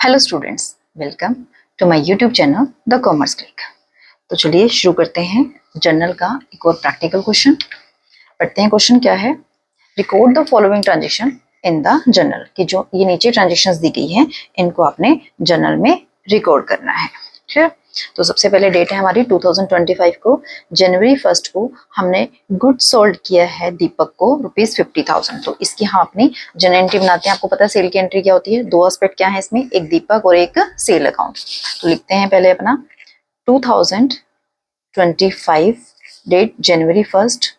Hello students, welcome to my YouTube channel the commerce click. तो चलिए शुरू करते हैं जर्नल का एक और प्रैक्टिकल क्वेश्चन। पढ़ते हैं क्वेश्चन क्या है। Record the following transaction in the journal, कि जो ये नीचे ट्रांजेक्शंस दी गई हैं इनको आपने जर्नल में रिकॉर्ड करना है। ठीक है, तो सबसे पहले डेट है हमारी 2025 को, जनवरी 1 को हमने गुड सोल्ड किया है दीपक को ₹50,000। तो इसकी हम अपनी जर्नल एंट्री बनाते हैं। आपको पता है सेल की एंट्री क्या होती है, दो एस्पेक्ट क्या है इसमें, एक दीपक और एक सेल अकाउंट। तो लिखते हैं पहले अपना 2025 date January 1,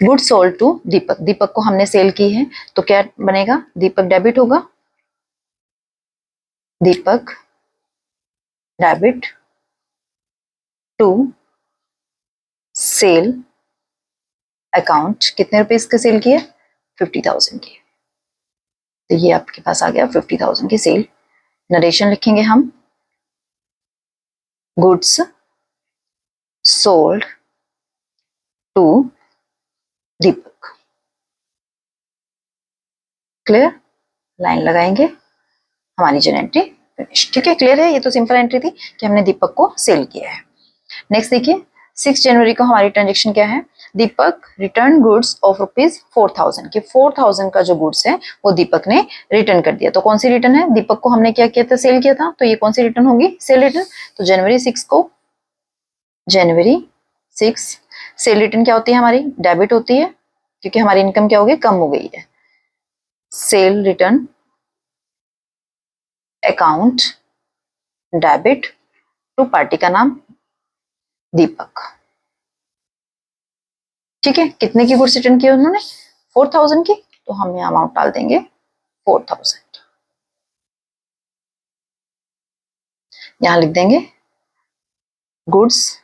good sold to Deepak. Deepak को हमने सेल की है तो क्या बनेगा, दीपक डेबिट होगा, दीपक डेबिट टू सेल अकाउंट। कितने रुपीस के सेल किए, 50,000 की। तो ये आपके पास आ गया 50,000 की सेल। नरेशन लिखेंगे हम, goods sold to Deepak. Clear, line लगाएंगे, हमारी जो एंट्री फिनिश। ठीक है, क्लियर है। ये तो सिंपल एंट्री थी कि हमने दीपक को सेल किया है। नेक्स्ट देखिए, 6 जनवरी को हमारी ट्रांजेक्शन क्या है, दीपक रिटर्न गुड्स ऑफ ₹4,000 के 4,000 का जो गुड्स है वो दीपक ने रिटर्न कर दिया। तो कौन सी रिटर्न है, दीपक को हमने क्या किया था, सेल किया था, तो ये कौन सी रिटर्न होगी, सेल रिटर्न। तो जनवरी 6 को, जनवरी 6 सेल रिटर्न क्या होती है हमारी, डेबिट होती है, क्योंकि हमारी इनकम क्या हो गई, कम हो गई है। Sale return account debit to party का नाम दीपक। ठीक है, कितने की गुड्स रिटर्न की उन्होंने, 4,000 की। तो हम यहाँ अमाउंट डाल देंगे 4,000। यहां लिख देंगे गुड्स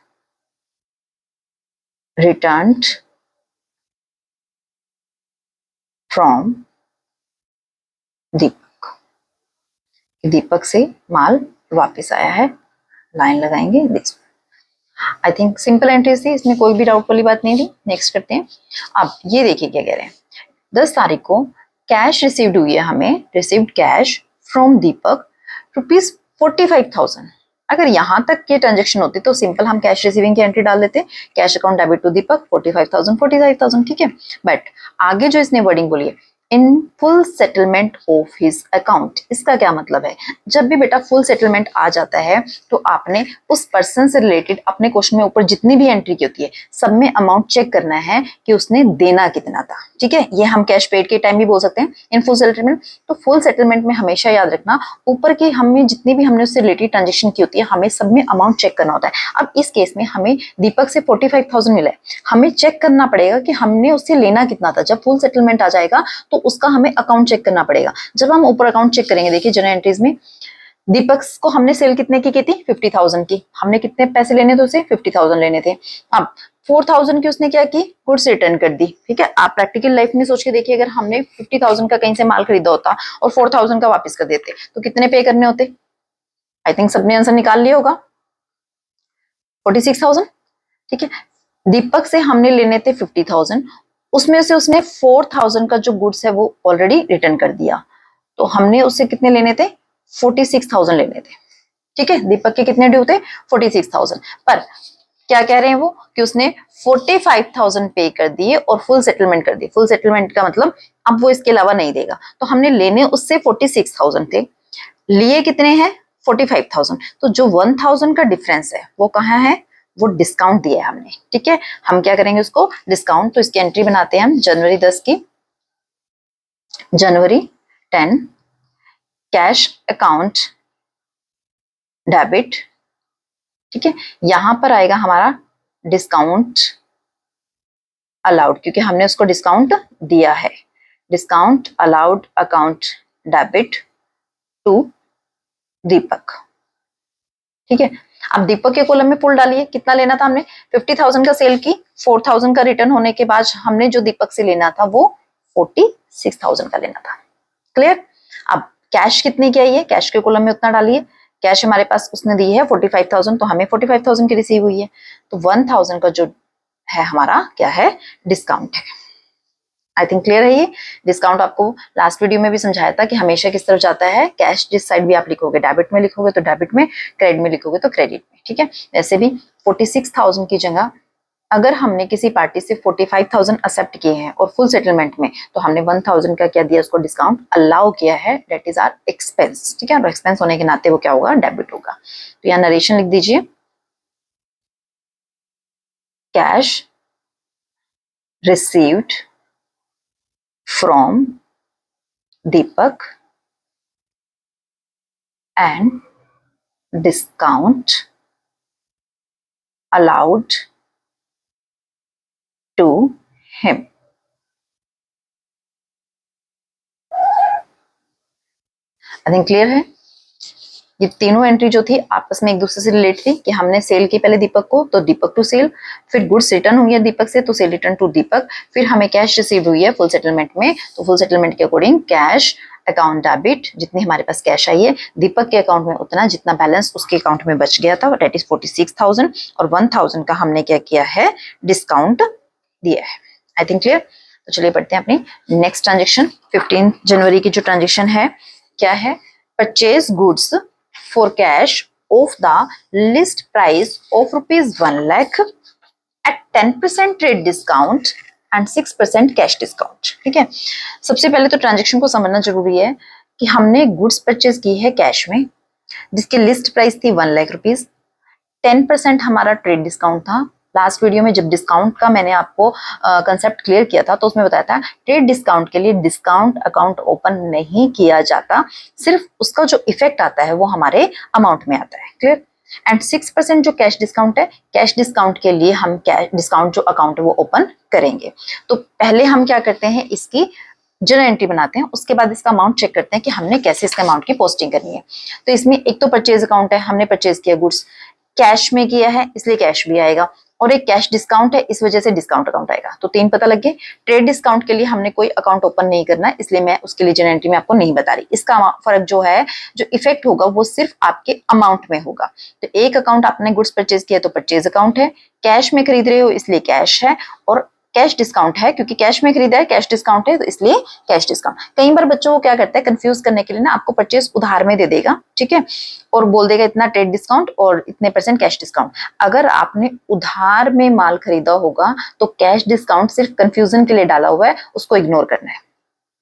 रिटर्न्ड फ्रॉम दीपक। दीपक से माल वापस आया है, लाइन लगाएंगे this. I think simple entries थी, इसमें कोई भी डाउट वाली बात नहीं थी। नेक्स्ट करते हैं। अब ये देखिए क्या कह रहे हैं, 10 तारीख को कैश रिसीव्ड हुई है हमें, रिसीव्ड कैश फ्रॉम दीपक ₹45,000। अगर यहां तक के ट्रांजेक्शन होती तो सिंपल हम कैश रिसीविंग की एंट्री डाल देते, कैश अकाउंट डेबिट टू दीपक 45,000। ठीक है, बट आगे जो इसने वर्डिंग बोली है, in full settlement of his account, इसका क्या मतलब है, जब भी बेटा फुल सेटलमेंट आ जाता है तो आपने उस पर्सन से रिलेटेड अपने क्वेश्चन में ऊपर जितनी भी एंट्री की होती है सब में अमाउंट चेक करना है कि उसने देना कितना था। ठीक है, ये हम कैश पेड के टाइम भी बोल सकते हैं इन फुल सेटलमेंट। तो फुल सेटलमेंट में हमेशा याद रखना, ऊपर की हमें जितनी भी हमने उससे रिलेटेड ट्रांजेक्शन की होती है हमें सब में अमाउंट चेक करना होता है। अब इस केस में हमें दीपक से 45,000 मिला है, हमें चेक करना पड़ेगा कि हमने उससे लेना कितना था। जब फुल सेटलमेंट आ जाएगा तो उसका हमें अकाउंट चेक करना पड़ेगा। जब हम ऊपर अकाउंट चेक करेंगे, देखिए जनरल एंट्रीज में दीपक को हमने सेल कितने की थी, 50,000 की। हमने कितने पैसे लेने थे उसे, 50,000 लेने थे। अब 4,000 की उसने क्या की, गुड्स रिटर्न कर दी। ठीक है, आप प्रैक्टिकल लाइफ में सोच के देखिए, अगर हमने 50,000 का कहीं से माल खरीदा होता और 4,000 का वापस कर देते तो कितने पे करने होते। आई थिंक सबने आंसर निकाल लिया होगा, 46,000। ठीक है, दीपक से हमने लेने थे 50,000, उसमें से उसने 4,000 का जो गुड्स है वो ऑलरेडी रिटर्न कर दिया। तो हमने उससे कितने लेने थे, 46,000 लेने थे। ठीक है, दीपक के कितने ड्यू थे, 46,000। पर क्या कह रहे हैं वो, कि उसने 45,000 पे कर दिए और फुल सेटलमेंट कर दी। फुल सेटलमेंट का मतलब अब वो इसके अलावा नहीं देगा। तो हमने लेने उससे 46,000 थे, लिए कितने हैं, 45,000। तो जो 1,000 का डिफरेंस है वो कहाँ है, वो डिस्काउंट दिया है हमने। ठीक है, हम क्या करेंगे उसको डिस्काउंट। तो इसकी एंट्री बनाते हैं हम जनवरी 10 की, जनवरी 10 कैश अकाउंट डेबिट। ठीक है, यहां पर आएगा हमारा डिस्काउंट अलाउड, क्योंकि हमने उसको डिस्काउंट दिया है। Discount allowed account debit to Deepak. ठीक है, अब दीपक के कॉलम में पुल डालिए, कितना लेना था हमने, 50,000 का सेल की, 4,000 का रिटर्न होने के बाद हमने जो दीपक से लेना था वो 46,000 का लेना था। क्लियर। अब कैश कितनी की आई है, कैश के कॉलम में उतना डालिए। कैश हमारे पास उसने दी है 45,000, तो हमें 45,000 की रिसीव हुई है। तो 1,000 का जो है हमारा क्या है, डिस्काउंट है। आई थिंक क्लियर है। ये डिस्काउंट आपको लास्ट वीडियो में भी समझाया था कि हमेशा किस तरफ जाता है, कैश जिस साइड भी आप लिखोगे, डेबिट में लिखोगे तो डेबिट में, क्रेडिट में लिखोगे तो क्रेडिट में, ठीक है। वैसे भी 46,000 की जगह अगर हमने किसी पार्टी से 45,000 एक्सेप्ट किए हैं और फुल सेटलमेंट में, तो हमने 1,000 का क्या दिया, उसको डिस्काउंट अलाउ किया है, दैट इज आर एक्सपेंस, ठीक है। और एक्सपेंस होने के नाते वो क्या होगा, डेबिट होगा। तो यहाँ नरेशन लिख दीजिए, cash received from Deepak and discount allowed to him। I think clear है। ये तीनों एंट्री जो थी आपस में एक दूसरे से रिलेट थी कि हमने सेल की पहले दीपक को, तो दीपक टू सेल, फिर गुड्स रिटर्न हुई है दीपक से, तो सेल रिटर्न टू दीपक, फिर हमें कैश रिसीव हुई है फुल सेटलमेंट में, तो फुल सेटलमेंट के अकॉर्डिंग कैश अकाउंट डेबिट, जितनी हमारे पास कैश आई है दीपक के अकाउंट में उतना जितना बैलेंस उसके अकाउंट में बच गया था, दैट इज 46,000, और 1,000 का हमने क्या किया है, डिस्काउंट दिया है। I think clear. तो चलिए पढ़ते हैं अपनी नेक्स्ट ट्रांजेक्शन। 15 जनवरी की जो ट्रांजेक्शन है क्या है, purchase goods for cash of the list price of ₹1 lakh at 10% trade discount and 6% cash discount, ठीक है। सबसे पहले तो ट्रांजेक्शन को समझना जरूरी है कि हमने गुड्स परचेज की है कैश में, जिसकी लिस्ट प्राइस थी ₹1 lakh, 10% हमारा ट्रेड डिस्काउंट था। लास्ट वीडियो में जब डिस्काउंट का मैंने आपको कंसेप्ट क्लियर किया था तो उसमें बताया था ट्रेड डिस्काउंट के लिए डिस्काउंट अकाउंट ओपन नहीं किया जाता, सिर्फ उसका जो इफेक्ट आता है वो हमारे अमाउंट में आता है, क्लियर। एंड 6% जो कैश डिस्काउंट है, कैश डिस्काउंट के लिए हम कैश डिस्काउंट जो अकाउंट है वो ओपन करेंगे। तो पहले हम क्या करते हैं, इसकी जर्नल एंट्री बनाते हैं, उसके बाद इसका अमाउंट चेक करते हैं कि हमने कैसे इसका अमाउंट की पोस्टिंग करनी है। तो इसमें एक तो परचेज अकाउंट है, हमने परचेज किया गुड्स, कैश में किया है इसलिए कैश भी आएगा, और एक कैश डिस्काउंट है इस वजह से डिस्काउंट अकाउंट आएगा। तो 3 पता लग गए। ट्रेड डिस्काउंट के लिए हमने कोई अकाउंट ओपन नहीं करना है, इसलिए मैं उसके लिए जनरल एंट्री में आपको नहीं बता रही। इसका फर्क जो है, जो इफेक्ट होगा वो सिर्फ आपके अमाउंट में होगा। तो एक अकाउंट आपने गुड्स परचेज किया तो परचेज अकाउंट है, कैश में खरीद रहे हो इसलिए कैश है, और कैश डिस्काउंट है क्योंकि कैश में खरीदा है, कैश डिस्काउंट है तो इसलिए कैश डिस्काउंट। कई बार बच्चों को क्या करता है, कंफ्यूज करने के लिए ना आपको परचेज उधार में दे देगा, ठीक है, और बोल देगा इतना ट्रेड डिस्काउंट और इतने % कैश डिस्काउंट। अगर आपने उधार में माल खरीदा होगा तो कैश डिस्काउंट सिर्फ कंफ्यूजन के लिए डाला हुआ है, उसको इग्नोर करना है,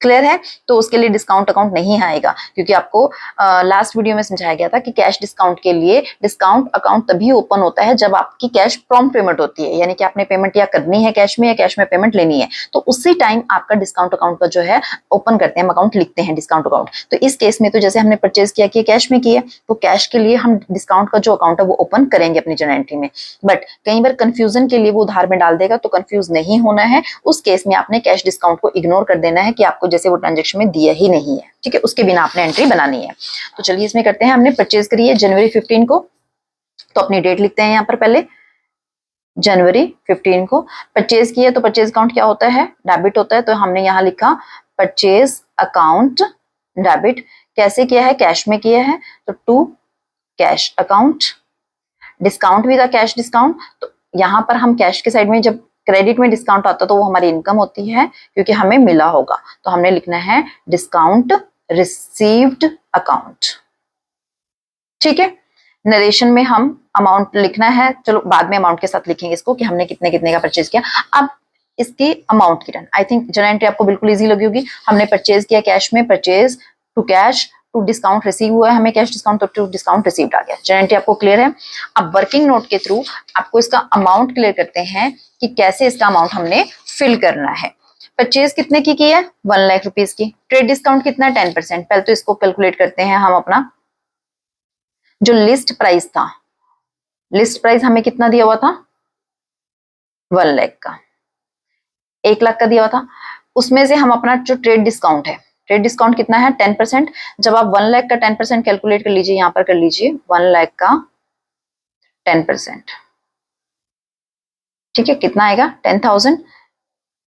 क्लियर है। तो उसके लिए डिस्काउंट अकाउंट नहीं आएगा, क्योंकि आपको लास्ट वीडियो में समझाया गया था कि कैश डिस्काउंट के लिए डिस्काउंट अकाउंट तभी ओपन होता है जब आपकी कैश प्रॉम्प्ट पेमेंट होती है, यानी कि आपने पेमेंट या करनी है कैश में या कैश में पेमेंट लेनी है, तो उसी टाइम आपका डिस्काउंट अकाउंट का जो है ओपन करते हैं, हम अकाउंट लिखते हैं डिस्काउंट अकाउंट। तो इस केस में तो जैसे हमने परचेज किया कि कैश में किया, तो कैश के लिए हम डिस्काउंट का जो अकाउंट है वो ओपन करेंगे अपनी जर्नल एंट्री में। बट कई बार कंफ्यूजन के लिए वो उधार में डाल देगा, तो कंफ्यूज नहीं होना है, उस केस में आपने कैश डिस्काउंट को इग्नोर कर देना है कि आपको जैसे वो ट्रांजेक्शन में दिया ही नहीं है, ठीक है, उसके बिना आपने एंट्री बनानी है। तो चलिए इसमें करते हैं, हमने परचेज करी है जनवरी 15 को, तो अपनी डेट लिखते हैं यहाँ पर पहले, जनवरी 15 को परचेज किया, तो परचेज अकाउंट क्या होता है, डेबिट होता है, तो हमने यहाँ लिखा परचेज अकाउंट डेबिट। कैसे किया है, कैश में किया है, तो टू कैश अकाउंट, डिस्काउंट भी था कैश डिस्काउंट, तो यहाँ पर हम कैश के साइड में जब क्रेडिट में डिस्काउंट आता तो वो हमारी इनकम होती है क्योंकि हमें मिला होगा, तो हमने लिखना है डिस्काउंट रिसीव्ड अकाउंट, ठीक है। नरेशन में हम अमाउंट लिखना है, चलो बाद में अमाउंट के साथ लिखेंगे इसको कि हमने कितने कितने का परचेज किया। अब इसकी अमाउंट की turn, I think general entry आपको बिल्कुल इजी लगी होगी। हमने परचेज किया कैश में, purchase to cash, to discount receive हुआ है हमें कैश डिस्काउंट, तो टू डिस्काउंट रिसीव्ड आ गया। जनरल एंट्री आपको क्लियर है। अब वर्किंग नोट के थ्रू आपको इसका अमाउंट क्लियर करते हैं कि कैसे इसका अमाउंट हमने फिल करना है। परचेज कितने की है, 1 लाख रुपीज की, ट्रेड डिस्काउंट कितना है 10%। पहले तो इसको कैलकुलेट करते हैं हम, अपना जो लिस्ट प्राइस था, लिस्ट प्राइस हमें कितना दिया हुआ था, 1 लाख का, 1 लाख का दिया हुआ था, उसमें से हम अपना जो ट्रेड डिस्काउंट है, ट्रेड डिस्काउंट कितना है 10%। जब आप 1 लाख का 10% कैलकुलेट कर लीजिए, यहाँ पर कर लीजिए 1 लाख का 10%, ठीक है, कितना आएगा 10,000,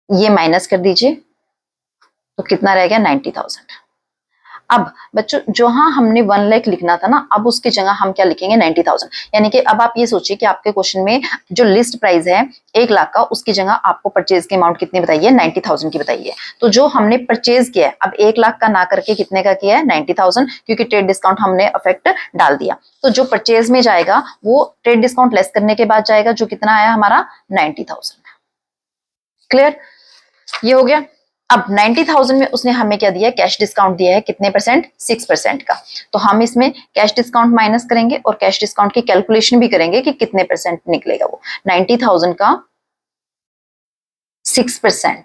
ये माइनस कर दीजिए तो कितना रह गया 90,000। अब बच्चों जहां हमने 1 लाख लिखना था ना, अब उसकी जगह हम क्या लिखेंगे 90,000। यानी कि अब आप ये सोचिए कि आपके क्वेश्चन में जो लिस्ट प्राइस है 1 लाख का, उसकी जगह आपको परचेज की अमाउंट कितनी बताई है, 90,000 की बताई है। तो जो हमने परचेज किया है, अब 1 लाख का ना करके कितने का किया है, 90,000, क्योंकि ट्रेड डिस्काउंट हमने अफेक्ट डाल दिया। तो जो परचेज में जाएगा वो ट्रेड डिस्काउंट लेस करने के बाद जाएगा, जो कितना आया हमारा 90,000। क्लियर, ये हो गया। अब 90,000 में उसने हमें क्या दिया है, कैश डिस्काउंट दिया है, कितने परसेंट, 6% का। तो हम इसमें कैश डिस्काउंट माइनस करेंगे और कैश डिस्काउंट की कैलकुलेशन भी करेंगे कि कितने परसेंट निकलेगा वो। 90,000 का 6%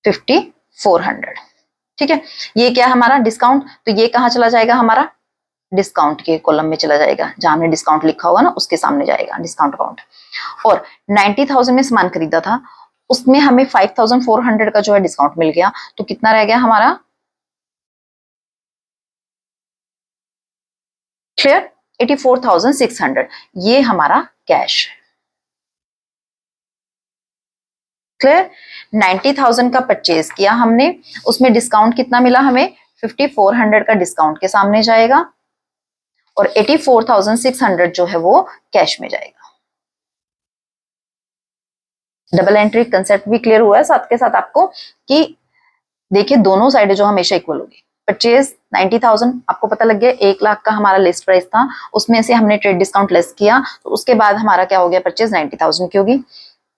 5,400। ठीक है, ये क्या हमारा डिस्काउंट, तो ये कहां चला जाएगा, हमारा डिस्काउंट के कॉलम में चला जाएगा, जहां हमने डिस्काउंट लिखा होगा ना उसके सामने जाएगा डिस्काउंट अकाउंट। और 90,000 में सामान खरीदा था, उसमें हमें 5,400 का जो है डिस्काउंट मिल गया, तो कितना रह गया हमारा, क्लियर, 84,600, ये हमारा कैश। क्लियर, 90,000 का परचेज किया हमने, उसमें डिस्काउंट कितना मिला हमें, 5,400 का डिस्काउंट के सामने जाएगा और 84,600 जो है वो कैश में जाएगा। डबल एंट्री कंसेप्ट भी क्लियर हुआ है साथ के साथ आपको, कि देखिए दोनों साइड जो हमेशा इक्वल होगी। परचेज 90,000 आपको पता लग गया, 1 लाख का हमारा लिस्ट प्राइस था, उसमें से हमने ट्रेड डिस्काउंट लेस किया, तो उसके बाद हमारा क्या हो गया, परचेज 90,000 की होगी।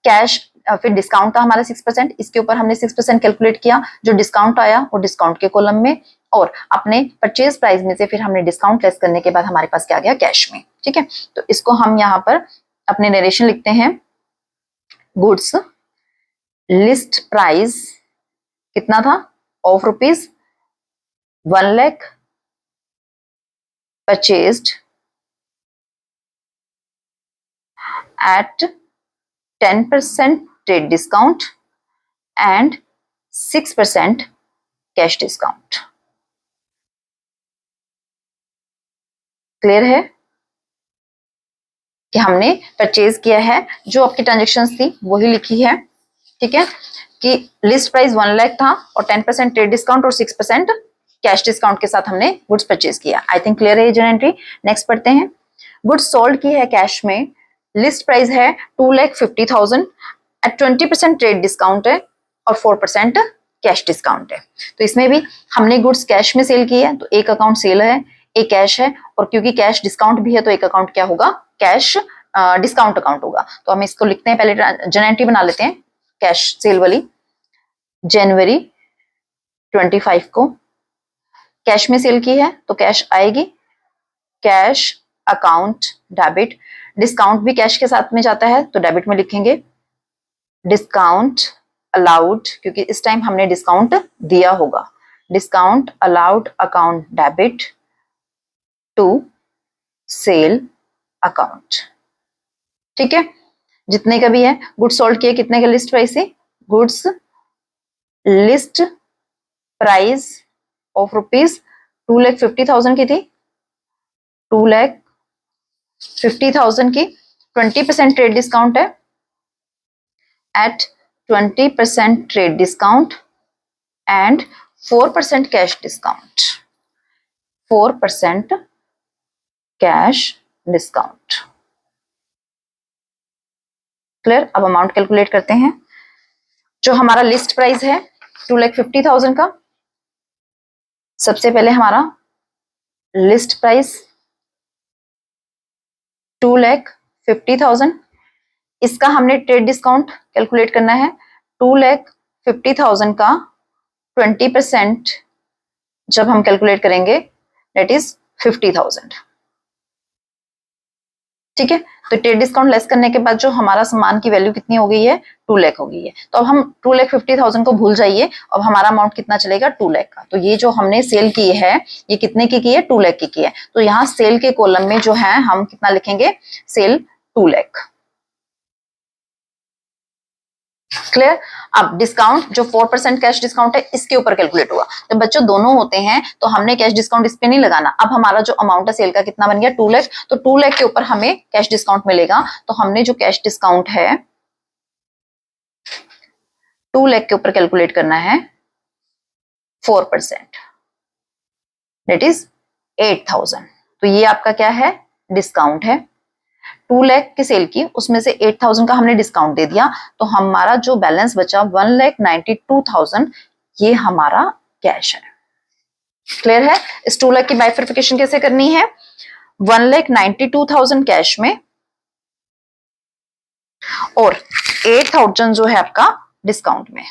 कैश, फिर डिस्काउंट था हमारा 6%, इसके ऊपर हमने 6% कैलकुलेट किया, जो डिस्काउंट आया वो डिस्काउंट के कॉलम में, और अपने परचेज प्राइस में से फिर हमने डिस्काउंट लेस करने के बाद हमारे पास क्या गया, कैश में। ठीक है, तो इसको हम यहाँ पर अपने नरेशन लिखते हैं, गुड्स लिस्ट प्राइस कितना था, of rupees 1 lakh purchased at 10% trade discount and 6% cash discount. Clear है कि हमने परचेज किया है, जो आपकी ट्रांजेक्शन्स थी वही लिखी है। ठीक है, कि लिस्ट प्राइस 1 लाख था और 10% ट्रेड डिस्काउंट और 6% कैश डिस्काउंट के साथ हमने गुड्स परचेज किया। आई थिंक क्लियर है ये एंट्री। नेक्स्ट पढ़ते हैं, गुड्स सोल्ड की है कैश में, लिस्ट प्राइस है 2,50,000 एट 20% ट्रेड डिस्काउंट है और 4% कैश डिस्काउंट है। तो इसमें भी हमने गुड्स कैश में सेल की है, तो एक अकाउंट सेल है, एक कैश है, और क्योंकि कैश डिस्काउंट भी है तो एक अकाउंट क्या होगा, कैश डिस्काउंट अकाउंट होगा। तो हम इसको लिखते हैं, पहले जनरल एंट्री बना लेते हैं कैश सेल वाली। जनवरी 25 को कैश में सेल की है तो कैश आएगी, कैश अकाउंट डेबिट, डिस्काउंट भी कैश के साथ में जाता है तो डेबिट में लिखेंगे, डिस्काउंट अलाउड, क्योंकि इस टाइम हमने डिस्काउंट दिया होगा, discount allowed account debit to sale account. ठीक है, जितने का भी है, गुड्स सोल्ड किए कितने का लिस्ट प्राइस है, goods list price of rupees 2,50,000 की थी, 2,50,000 की 20% ट्रेड डिस्काउंट है, at 20% trade discount and 4% cash discount, 4% cash discount. Clear, अब अमाउंट कैलकुलेट करते हैं। जो हमारा लिस्ट प्राइस है 2,50,000 का, सबसे पहले हमारा लिस्ट प्राइस 2,50,000, इसका हमने ट्रेड डिस्काउंट कैलकुलेट करना है, 2,50,000 का 20% जब हम कैलकुलेट करेंगे दैट इज 50,000। ठीक है, तो ट्रेड डिस्काउंट लेस करने के बाद जो हमारा सामान की वैल्यू कितनी हो गई है, 2 लाख हो गई है। तो अब हम 2,50,000 को भूल जाइए, अब हमारा अमाउंट कितना चलेगा, 2 लाख का। तो ये जो हमने सेल की है ये कितने की है, 2 लाख की है। तो यहाँ सेल के कॉलम में जो है हम कितना लिखेंगे, सेल 2 लाख। क्लियर, अब डिस्काउंट जो 4% कैश डिस्काउंट है इसके ऊपर कैलकुलेट हुआ। तो बच्चों दोनों होते हैं तो हमने कैश डिस्काउंट इस पे नहीं लगाना। अब हमारा जो अमाउंट है सेल का कितना बन गया, 2 लाख, तो 2 लाख के ऊपर हमें कैश डिस्काउंट मिलेगा। तो हमने जो कैश डिस्काउंट है 2 लाख के ऊपर कैलकुलेट करना है, 4%, दैट इज 8,000। तो ये आपका क्या है, डिस्काउंट है। 2 लाख की सेल की, उसमें से 8,000 का हमने डिस्काउंट दे दिया, तो हमारा जो बैलेंस बचा 1,92,000, ये हमारा कैश है। क्लियर है? इस 2 लाख की बाइफर्फिकेशन कैसे करनी है, 1,92,000 कैश में और 8,000 जो है आपका डिस्काउंट में।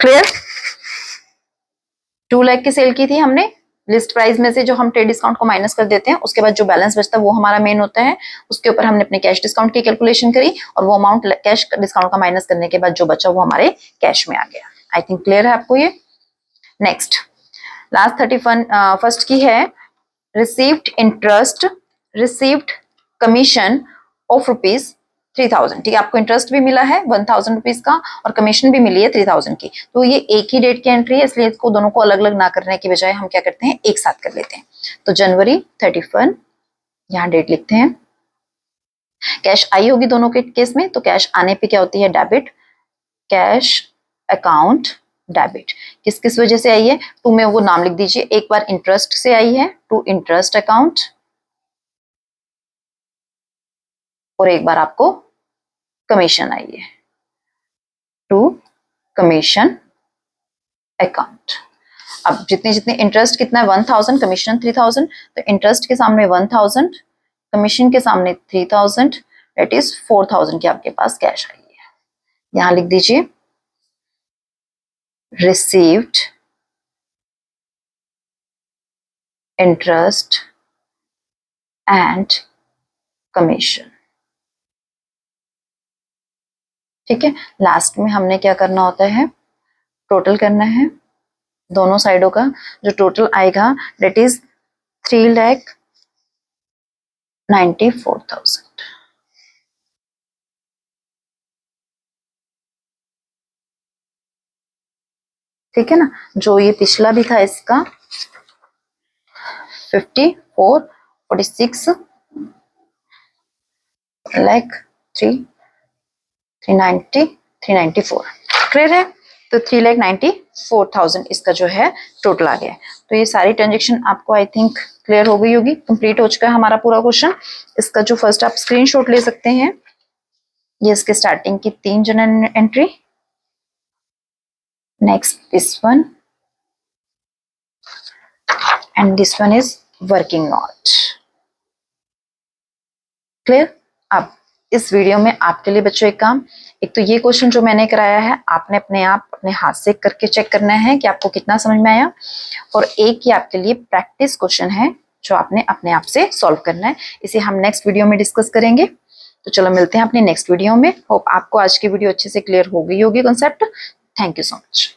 क्लियर? 2 लाख की सेल की थी हमने, लिस्ट प्राइस में से जो हम ट्रेड डिस्काउंट को माइनस कर देते हैं, उसके बाद जो बैलेंस बचता है वो हमारा मेन होता है। उसके ऊपर हमने अपने कैश डिस्काउंट की कैलकुलेशन करी और वो अमाउंट कैश डिस्काउंट का माइनस करने के बाद जो बचा वो हमारे कैश में आ गया। आई थिंक क्लियर है आपको ये। नेक्स्ट लास्ट 31 की है, received interest, received commission of ₹3,000। ठीक है, आपको इंटरेस्ट भी मिला है 1,000 रुपीज का और कमीशन भी मिली है 3,000 की। तो ये एक ही डेट की एंट्री है, इसलिए इसको दोनों को अलग अलग ना करने की बजाय हम क्या करते हैं, एक साथ कर लेते हैं। तो जनवरी 31 यहाँ डेट लिखते हैं। कैश आई होगी दोनों के केस में, तो कैश आने पे क्या होती है, डेबिट, कैश अकाउंट डेबिट। किस किस वजह से आई है, टू में वो नाम लिख दीजिए। एक बार इंटरेस्ट से आई है, टू इंटरेस्ट अकाउंट, और एक बार आपको कमीशन आई है, टू कमीशन अकाउंट। अब जितने जितने इंटरेस्ट कितना है 1,000, कमीशन 3,000, तो इंटरेस्ट के सामने 1,000, कमीशन के सामने 3,000, दैट इज 4,000 की आपके पास कैश आई है। यहां लिख दीजिए रिसीव्ड इंटरेस्ट एंड कमीशन। ठीक है, लास्ट में हमने क्या करना होता है, टोटल करना है दोनों साइडों का। जो टोटल आएगा दैट इज 3,94,000। ठीक है ना, जो ये पिछला भी था इसका 54, 46 लाख 390, 394। क्लियर है? तो 3,94,000 इसका जो है टोटल आ गया। तो ये सारी ट्रांजेक्शन आपको आई थिंक क्लियर हो गई होगी, कंप्लीट हो चुका है हमारा पूरा क्वेश्चन। इसका जो फर्स्ट आप स्क्रीनशॉट ले सकते हैं, ये इसके स्टार्टिंग की 3 general entry, next this one and this one is working not. Clear? अब इस वीडियो में आपके लिए बच्चों एक काम, एक तो ये क्वेश्चन जो मैंने कराया है आपने अपने आप अपने हाथ से करके चेक करना है कि आपको कितना समझ में आया, और एक ही आपके लिए प्रैक्टिस क्वेश्चन है जो आपने अपने आप से सॉल्व करना है। इसे हम नेक्स्ट वीडियो में डिस्कस करेंगे। तो चलो मिलते हैं अपने नेक्स्ट वीडियो में। होप आपको आज की वीडियो अच्छे से क्लियर हो गई होगी concept. Thank you so much.